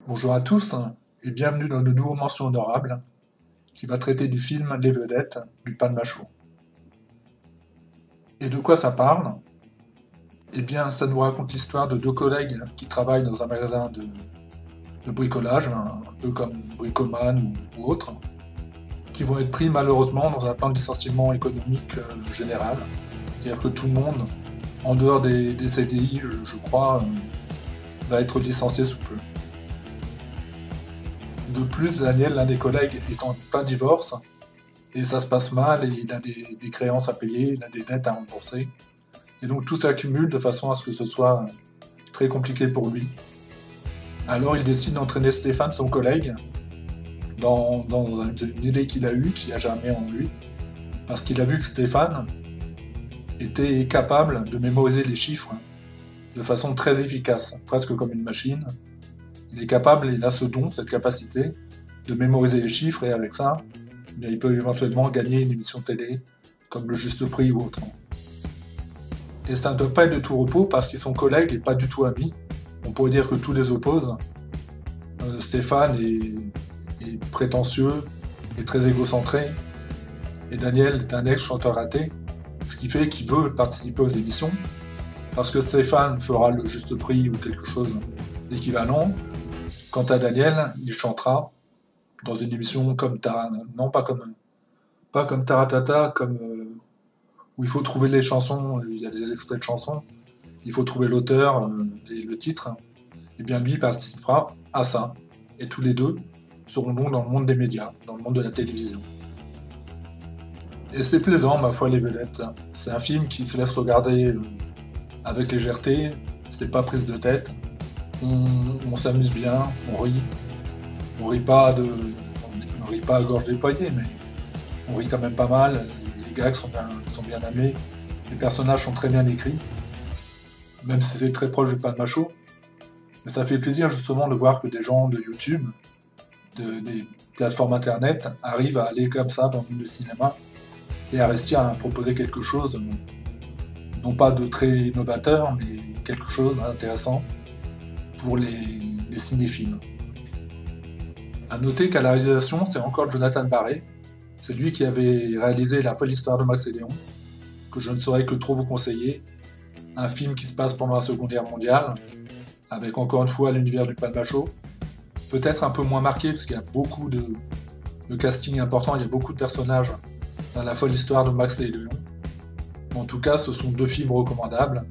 Bonjour à tous et bienvenue dans une nouvelle mention honorable qui va traiter du film Les Vedettes du Palma Show. Et de quoi ça parle? Eh bien, ça nous raconte l'histoire de deux collègues qui travaillent dans un magasin de bricolage, un peu comme Bricoman ou autre, qui vont être pris malheureusement dans un plan de licenciement économique général. C'est-à-dire que tout le monde, en dehors des CDI, je crois, va être licencié sous peu. De plus, Daniel, l'un des collègues, est en plein divorce, et ça se passe mal, et il a des créances à payer, il a des dettes à rembourser. Et donc tout s'accumule de façon à ce que ce soit très compliqué pour lui. Alors il décide d'entraîner Stéphane, son collègue, dans une idée qu'il a eue, qui a germé en lui, parce qu'il a vu que Stéphane était capable de mémoriser les chiffres de façon très efficace, presque comme une machine. Il est capable, il a ce don, cette capacité de mémoriser les chiffres, et avec ça, bien, il peut éventuellement gagner une émission télé, comme le Juste Prix ou autre. Et ça ne doit pas être de tout repos parce qu'ils sont collègues et pas du tout amis. On pourrait dire que tout les oppose. Stéphane est prétentieux et très égocentré. Et Daniel est un ex-chanteur raté, ce qui fait qu'il veut participer aux émissions, parce que Stéphane fera le Juste Prix ou quelque chose d'équivalent. Quant à Daniel, il chantera dans une émission comme non pas comme Taratata, comme où il faut trouver les chansons, il y a des extraits de chansons, il faut trouver l'auteur et le titre. Et bien lui participera à ça. Et tous les deux seront donc dans le monde des médias, dans le monde de la télévision. Et c'est plaisant, ma foi, Les Vedettes. C'est un film qui se laisse regarder avec légèreté, c'est pas prise de tête. On s'amuse bien, on rit. On rit pas on rit pas à gorge déployée, mais on rit quand même pas mal. Les gags sont bien amenés, les personnages sont très bien écrits, même si c'est très proche du Palma Show. Mais ça fait plaisir justement de voir que des gens de YouTube, des plateformes internet, arrivent à aller comme ça dans le monde du cinéma et à réussir à proposer quelque chose, non pas de très novateur, mais quelque chose d'intéressant pour les cinéphiles. A noter qu'à la réalisation, c'est encore Jonathan Barré. C'est lui qui avait réalisé La folle histoire de Max et Léon, que je ne saurais que trop vous conseiller. Un film qui se passe pendant la Seconde Guerre mondiale, avec encore une fois l'univers du Palma Show. Peut-être un peu moins marqué, parce qu'il y a beaucoup de casting important, il y a beaucoup de personnages dans La folle histoire de Max et Léon. Mais en tout cas, ce sont deux films recommandables.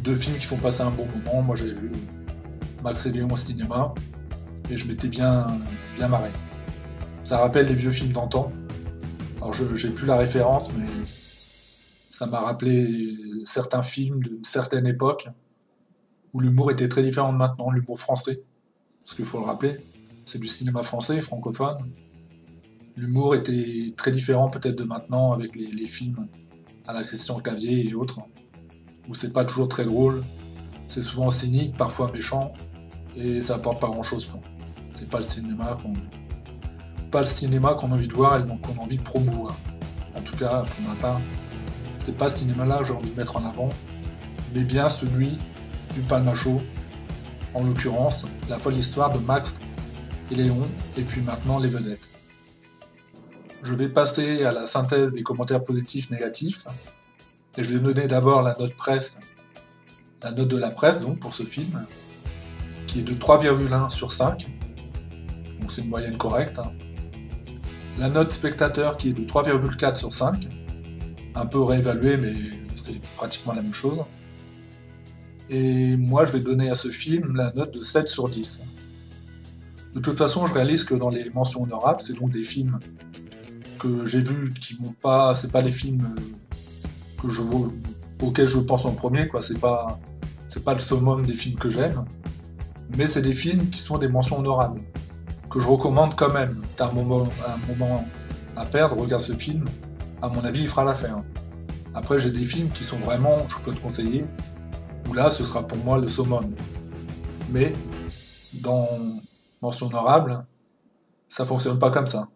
Deux films qui font passer un bon moment. Moi, j'ai vu Max et Léon au cinéma, et je m'étais bien marré. Ça rappelle les vieux films d'antan. Alors, j'ai plus la référence, mais ça m'a rappelé certains films d'une certaine époque où l'humour était très différent de maintenant, l'humour français. Parce qu'il faut le rappeler, c'est du cinéma français, francophone. L'humour était très différent peut-être de maintenant avec les films à la Christian Clavier et autres, où c'est pas toujours très drôle, c'est souvent cynique, parfois méchant, et ça apporte pas grand-chose. C'est pas le cinéma qu'on a envie de voir et qu'on a envie de promouvoir. En tout cas, pour ma part, c'est pas ce cinéma-là que j'ai envie de mettre en avant, mais bien celui du Palma Show, en l'occurrence, la folle histoire de Max et Léon, et puis maintenant Les Vedettes. Je vais passer à la synthèse des commentaires positifs négatifs, et je vais donner d'abord la note de la presse donc pour ce film, qui est de 3,1 sur 5, donc c'est une moyenne correcte. La note spectateur qui est de 3,4 sur 5, un peu réévaluée, mais c'est pratiquement la même chose. Et moi, je vais donner à ce film la note de 7 sur 10. De toute façon, je réalise que dans les mentions honorables, c'est donc des films que j'ai vus qui m'ont pas... C'est pas des films auxquels je pense en premier, quoi. C'est pas le summum des films que j'aime. Mais c'est des films qui sont des mentions honorables, que je recommande quand même. T'as un moment à perdre, regarde ce film. À mon avis, il fera l'affaire. Après, j'ai des films qui sont vraiment, je peux te conseiller, où là, ce sera pour moi le summum. Mais, dans mention honorable, ça fonctionne pas comme ça.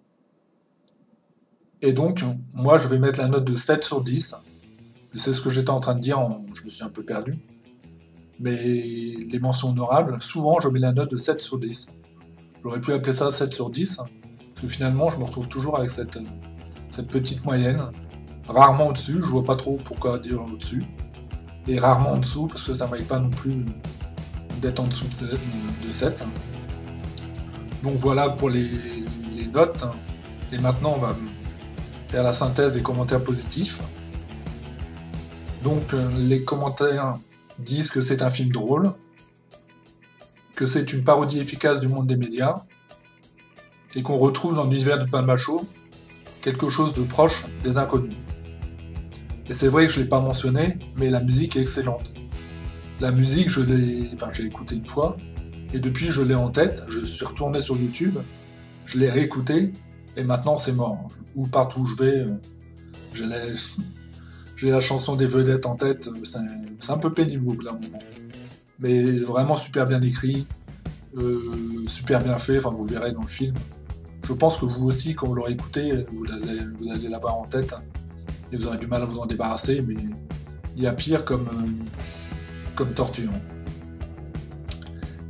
Et donc, moi, je vais mettre la note de 7 sur 10. C'est ce que j'étais en train de dire, je me suis un peu perdu. Mais les mentions honorables, souvent je mets la note de 7 sur 10. J'aurais pu appeler ça 7 sur 10, parce que finalement je me retrouve toujours avec cette petite moyenne, rarement au-dessus, je vois pas trop pourquoi dire au-dessus, et rarement en dessous, parce que ça ne m'aille pas non plus d'être en dessous de 7. Donc voilà pour les notes, et maintenant on va faire la synthèse des commentaires positifs. Donc les commentaires disent que c'est un film drôle, que c'est une parodie efficace du monde des médias, et qu'on retrouve dans l'univers du Palma Show quelque chose de proche des Inconnus. Et c'est vrai que je ne l'ai pas mentionné, mais la musique est excellente. La musique, j'ai écouté une fois, et depuis je l'ai en tête, je suis retourné sur YouTube, je l'ai réécouté, et maintenant c'est mort. Où partout où je vais, j'ai la chanson des vedettes en tête, c'est un peu pénible au bout d'un moment. Mais vraiment super bien écrit, super bien fait, enfin vous le verrez dans le film. Je pense que vous aussi, quand vous l'aurez écouté, vous allez l'avoir en tête, et vous aurez du mal à vous en débarrasser, mais il y a pire comme torture.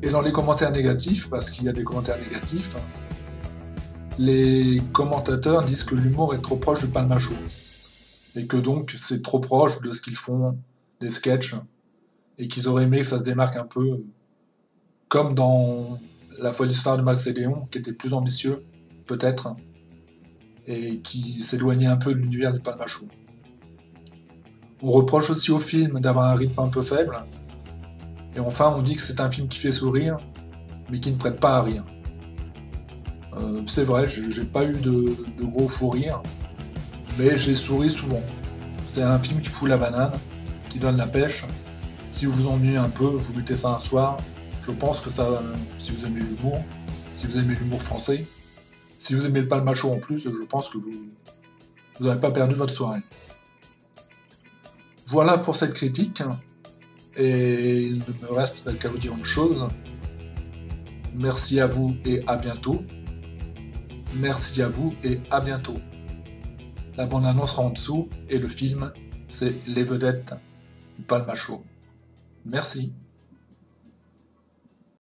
Et dans les commentaires négatifs, parce qu'il y a des commentaires négatifs, les commentateurs disent que l'humour est trop proche du Palma Show, et que donc c'est trop proche de ce qu'ils font, des sketchs, et qu'ils auraient aimé que ça se démarque un peu, comme dans La folle histoire de Max et Léon, qui était plus ambitieux, peut-être, et qui s'éloignait un peu de l'univers du Palma Show. On reproche aussi au film d'avoir un rythme un peu faible, et enfin on dit que c'est un film qui fait sourire, mais qui ne prête pas à rire. C'est vrai, j'ai pas eu de gros fous rires, mais j'ai souri souvent. C'est un film qui fout la banane, qui donne la pêche. Si vous vous ennuyez un peu, vous mettez ça un soir. Je pense que ça, si vous aimez l'humour, si vous aimez l'humour français, si vous aimez le Palma Show en plus, je pense que vous n'aurez pas perdu votre soirée. Voilà pour cette critique, et il ne me reste qu'à vous dire une chose. Merci à vous et à bientôt. Merci à vous et à bientôt. La bande-annonce sera en dessous, et le film, c'est Les Vedettes du Palma Show. Merci.